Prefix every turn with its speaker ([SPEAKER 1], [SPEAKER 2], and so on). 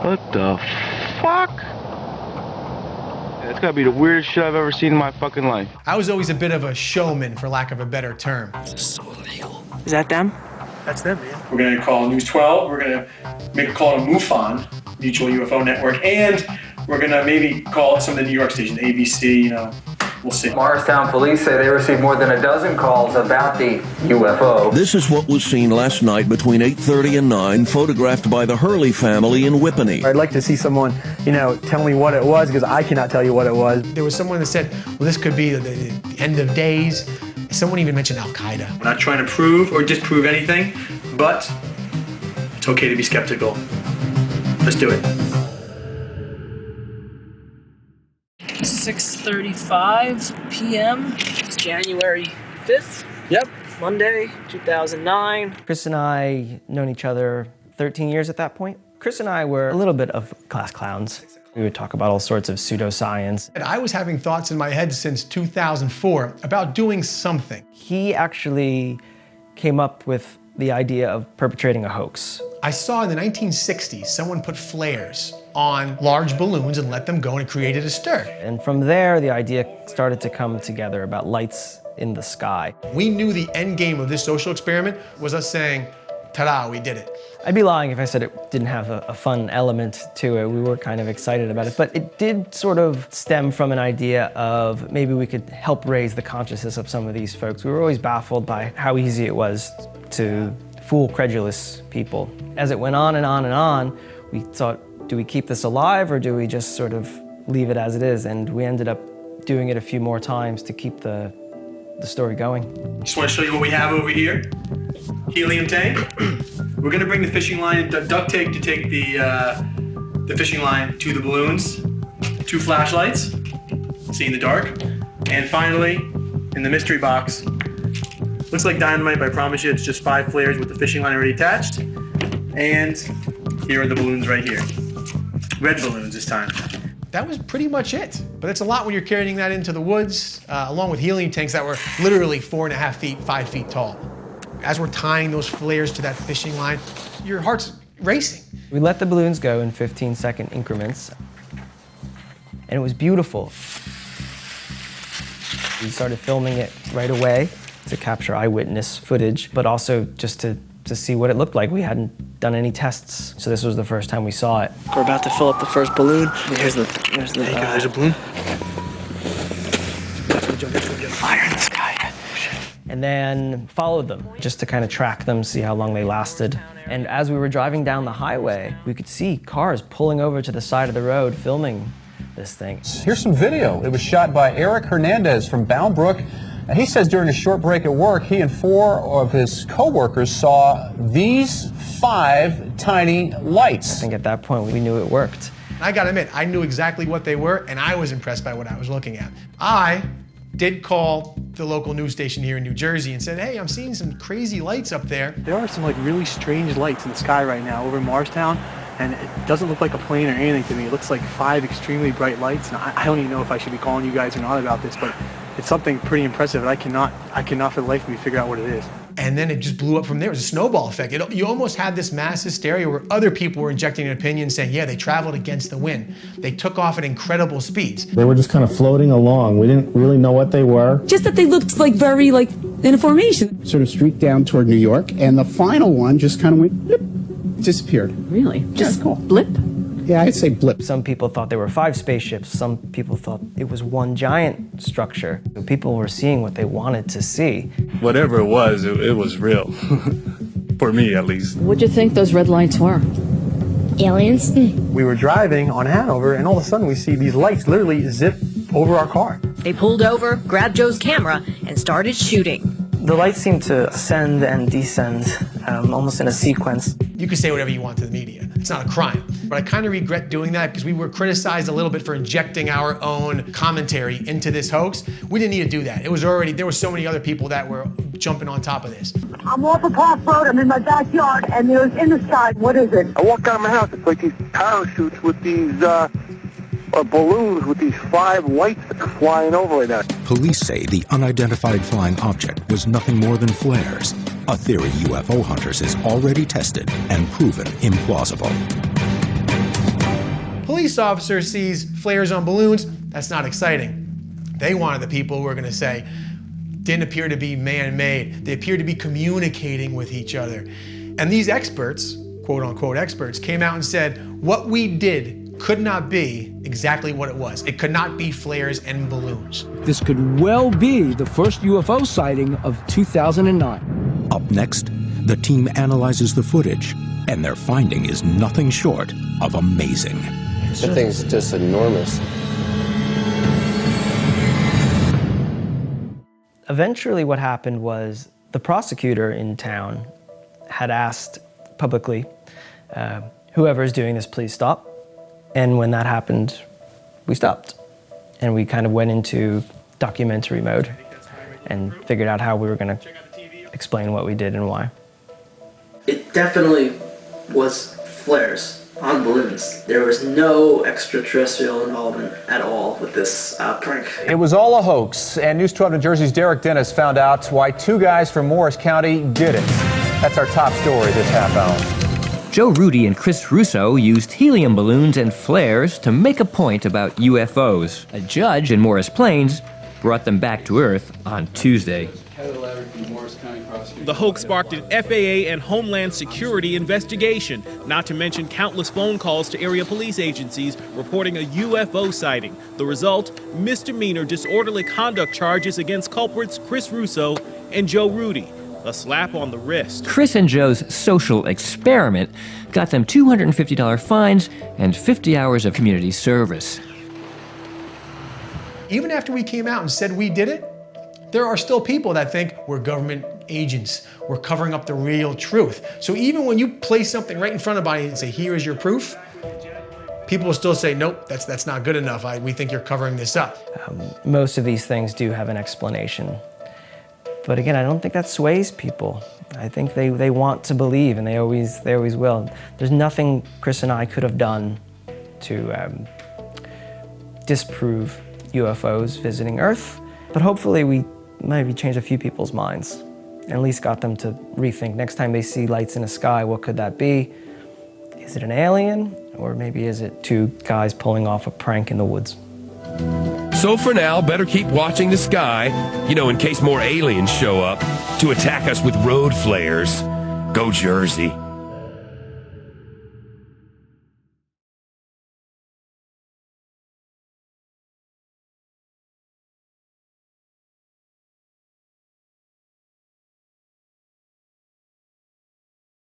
[SPEAKER 1] What the fuck? That's gotta be the weirdest shit I've ever seen in my fucking life.
[SPEAKER 2] I was always a bit of a showman, for lack of a better term.
[SPEAKER 3] This is so illegal.
[SPEAKER 4] Is that them?
[SPEAKER 2] That's them, man.
[SPEAKER 5] We're going to call News 12. We're going to make a call to MUFON, Mutual UFO Network, and we're going to maybe call some of the New York stations, ABC, you know, we'll see.
[SPEAKER 6] Morristown police say they received more than a dozen calls about the UFO.
[SPEAKER 7] This is what was seen last night between 8:30 and 9, photographed by the Hurley family in Whippany.
[SPEAKER 8] I'd like to see someone, tell me what it was, because I cannot tell you what it was.
[SPEAKER 2] There was someone that said, well, this could be the end of days. Someone even mentioned Al-Qaeda.
[SPEAKER 5] We're not trying to prove or disprove anything, but it's okay to be skeptical. Let's do it.
[SPEAKER 4] 6:35 p.m. It's January 5th. Yep. Monday, 2009.
[SPEAKER 9] Chris and I known each other 13 years at that point. Chris and I were a little bit of class clowns. We would talk about all sorts of pseudoscience.
[SPEAKER 2] And I was having thoughts in my head since 2004 about doing something.
[SPEAKER 9] He actually came up with the idea of perpetrating a hoax.
[SPEAKER 2] I saw in the 1960s someone put flares on large balloons and let them go, and it created a stir.
[SPEAKER 9] And from there, the idea started to come together about lights in the sky.
[SPEAKER 2] We knew the end game of this social experiment was us saying, ta-da, we did it.
[SPEAKER 9] I'd be lying if I said it didn't have a fun element to it. We were kind of excited about it, but it did sort of stem from an idea of maybe we could help raise the consciousness of some of these folks. We were always baffled by how easy it was to fool credulous people. As it went on and on and on, we thought, do we keep this alive or do we just sort of leave it as it is? And we ended up doing it a few more times to keep the story going.
[SPEAKER 5] Just want to show you what we have over here. Helium tank. We're going to bring the fishing line and duct tape to take the fishing line to the balloons. 2 flashlights, see in the dark. And finally, in the mystery box, looks like dynamite, but I promise you it's just 5 flares with the fishing line already attached. And here are the balloons right here. Red balloons this time.
[SPEAKER 2] That was pretty much it. But it's a lot when you're carrying that into the woods, along with helium tanks that were literally 4.5 feet, 5 feet tall. As we're tying those flares to that fishing line, your heart's racing.
[SPEAKER 9] We let the balloons go in 15-second increments, and it was beautiful. We started filming it right away to capture eyewitness footage, but also just to see what it looked like. We hadn't done any tests, so this was the first time we saw it.
[SPEAKER 4] We're about to fill up the first balloon. There's the
[SPEAKER 5] There's a balloon.
[SPEAKER 4] fire in the sky.
[SPEAKER 9] And then followed them, just to kind of track them, see how long they lasted. And as we were driving down the highway, we could see cars pulling over to the side of the road, filming this thing.
[SPEAKER 10] Here's some video. It was shot by Eric Hernandez from Bound Brook. And he says during a short break at work, he and 4 of his co-workers saw these 5 tiny lights.
[SPEAKER 9] I think at that point, we knew it worked.
[SPEAKER 2] I gotta admit, I knew exactly what they were, and I was impressed by what I was looking at. I did call the local news station here in New Jersey and said, hey, I'm seeing some crazy lights up there.
[SPEAKER 11] There are some really strange lights in the sky right now over in Morristown, and it doesn't look like a plane or anything to me. It looks like 5 extremely bright lights, and I don't even know if I should be calling you guys or not about this, but it's something pretty impressive, and I cannot for the life of me figure out what it is.
[SPEAKER 2] And then it just blew up from there. It was a snowball effect. You almost had this mass hysteria where other people were injecting an opinion saying, yeah, they traveled against the wind. They took off at incredible speeds.
[SPEAKER 12] They were just kind of floating along. We didn't really know what they were.
[SPEAKER 13] Just that they looked very in a formation.
[SPEAKER 14] Sort of streaked down toward New York, and the final one just kind of went, blip, disappeared.
[SPEAKER 13] Really? Just cool. Blip?
[SPEAKER 14] Yeah, I'd say blip.
[SPEAKER 9] Some people thought there were 5 spaceships. Some people thought it was one giant structure. So people were seeing what they wanted to see.
[SPEAKER 15] Whatever it was real. For me, at least.
[SPEAKER 13] What'd you think those red lights were?
[SPEAKER 8] Aliens? We were driving on Hanover, and all of a sudden we see these lights literally zip over our car.
[SPEAKER 16] They pulled over, grabbed Joe's camera, and started shooting.
[SPEAKER 9] The lights seemed to ascend and descend, almost in a sequence.
[SPEAKER 2] You can say whatever you want to the media. It's not a crime. But I kind of regret doing that because we were criticized a little bit for injecting our own commentary into this hoax. We didn't need to do that. It was there were so many other people that were jumping on top of this.
[SPEAKER 17] I'm off of Park Road, I'm in my backyard, and there's in the sky, what is it?
[SPEAKER 18] I walk out of my house, it's like these parachutes with these, balloons with these 5 lights that are flying over like that.
[SPEAKER 19] Police say the unidentified flying object was nothing more than flares, a theory UFO hunters has already tested and proven implausible.
[SPEAKER 2] police officer sees flares on balloons, that's not exciting. They wanted the people who were going to say, didn't appear to be man-made. They appeared to be communicating with each other. And these experts, quote-unquote experts, came out and said, what we did could not be exactly what it was. It could not be flares and balloons.
[SPEAKER 3] This could well be the first UFO sighting of 2009.
[SPEAKER 19] Up next, the team analyzes the footage, and their finding is nothing short of amazing.
[SPEAKER 20] That thing's just enormous.
[SPEAKER 9] Eventually what happened was the prosecutor in town had asked publicly, whoever's doing this, please stop. And when that happened, we stopped. And we kind of went into documentary mode and figured out how we were going to explain what we did and why.
[SPEAKER 4] It definitely was flares on balloons. There was no extraterrestrial involvement at all with this prank.
[SPEAKER 10] It was all a hoax, and News 12 New Jersey's Derek Dennis found out why two guys from Morris County did it. That's our top story this half hour.
[SPEAKER 21] Joe Rudy and Chris Russo used helium balloons and flares to make a point about UFOs. A judge in Morris Plains brought them back to Earth on Tuesday.
[SPEAKER 22] The hoax sparked an FAA and Homeland Security investigation, not to mention countless phone calls to area police agencies reporting a UFO sighting. The result, misdemeanor disorderly conduct charges against culprits Chris Russo and Joe Rudy. A slap on the wrist.
[SPEAKER 21] Chris and Joe's social experiment got them $250 fines and 50 hours of community service.
[SPEAKER 2] Even after we came out and said we did it, there are still people that think we're government agents. We're covering up the real truth. So even when you place something right in front of somebody and say, here is your proof, people will still say, nope, that's not good enough. We think you're covering this up.
[SPEAKER 9] Most of these things do have an explanation. But again, I don't think that sways people. I think they want to believe, and they always will. There's nothing Chris and I could have done to disprove UFOs visiting Earth, but hopefully we maybe changed a few people's minds, and at least got them to rethink. Next time they see lights in the sky, what could that be? Is it an alien, or maybe is it two guys pulling off a prank in the woods?
[SPEAKER 23] So for now, better keep watching the sky, you know, in case more aliens show up to attack us with road flares. Go Jersey.